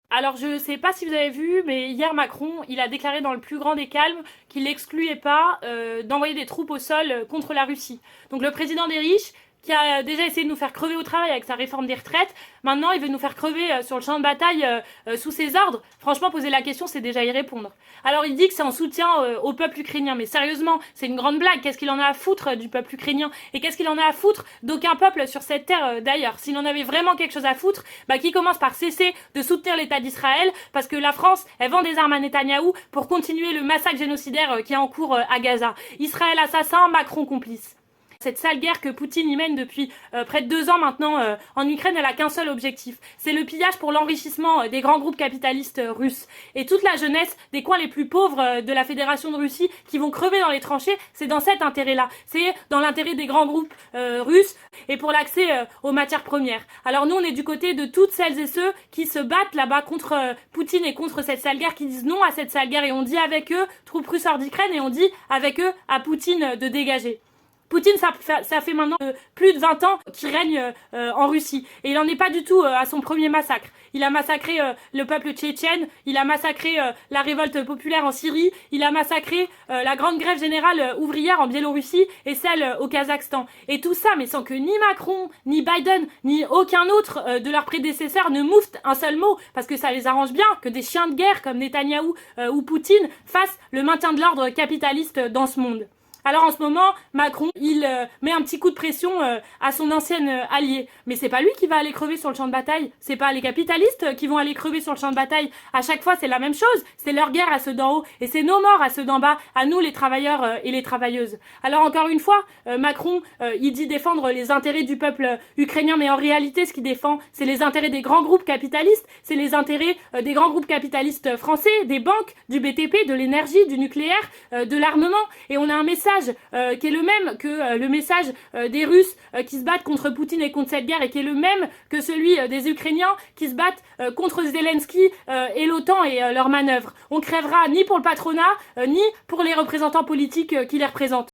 Alors je sais pas si vous avez vu, mais hier Macron, il a déclaré dans le plus grand des calmes qu'il n'excluait pas d'envoyer des troupes au sol contre la Russie. Donc le président des riches, qui a déjà essayé de nous faire crever au travail avec sa réforme des retraites, maintenant il veut nous faire crever sur le champ de bataille sous ses ordres. Franchement, poser la question, c'est déjà y répondre. Alors il dit que c'est en soutien au peuple ukrainien, mais sérieusement, c'est une grande blague. Qu'est-ce qu'il en a à foutre du peuple ukrainien? Et qu'est-ce qu'il en a à foutre d'aucun peuple sur cette terre d'ailleurs? S'il en avait vraiment quelque chose à foutre, bah qu'il commence par cesser de soutenir l'État d'Israël, parce que la France, elle vend des armes à Netanyahou pour continuer le massacre génocidaire qui est en cours à Gaza. Israël assassin, Macron complice. Cette sale guerre que Poutine y mène depuis près de 2 ans maintenant en Ukraine, elle a qu'un seul objectif. C'est le pillage pour l'enrichissement des grands groupes capitalistes russes. Et toute la jeunesse des coins les plus pauvres de la Fédération de Russie qui vont crever dans les tranchées, c'est dans cet intérêt-là. C'est dans l'intérêt des grands groupes russes et pour l'accès aux matières premières. Alors nous, on est du côté de toutes celles et ceux qui se battent là-bas contre Poutine et contre cette sale guerre, qui disent non à cette sale guerre. Et on dit avec eux, troupes russes hors d'Ukraine, et on dit avec eux à Poutine de dégager. Poutine, ça fait maintenant plus de 20 ans qu'il règne en Russie. Et il n'en est pas du tout à son premier massacre. Il a massacré le peuple tchétchène, il a massacré la révolte populaire en Syrie, il a massacré la grande grève générale ouvrière en Biélorussie et celle au Kazakhstan. Et tout ça, mais sans que ni Macron, ni Biden, ni aucun autre de leurs prédécesseurs ne mouftent un seul mot, parce que ça les arrange bien que des chiens de guerre comme Netanyahou ou Poutine fassent le maintien de l'ordre capitaliste dans ce monde. Alors en ce moment, Macron, il met un petit coup de pression à son ancienne allié. Mais c'est pas lui qui va aller crever sur le champ de bataille. C'est pas les capitalistes qui vont aller crever sur le champ de bataille. À chaque fois, c'est la même chose. C'est leur guerre à ceux d'en haut. Et c'est nos morts à ceux d'en bas. À nous, les travailleurs et les travailleuses. Alors encore une fois, Macron, il dit défendre les intérêts du peuple ukrainien. Mais en réalité, ce qu'il défend, c'est les intérêts des grands groupes capitalistes. C'est les intérêts des grands groupes capitalistes français, des banques, du BTP, de l'énergie, du nucléaire, de l'armement. Et on a un message qui est le même que le message des Russes qui se battent contre Poutine et contre cette guerre, et qui est le même que celui des Ukrainiens qui se battent contre Zelensky et l'OTAN et leurs manœuvres. On crèvera ni pour le patronat, ni pour les représentants politiques qui les représentent.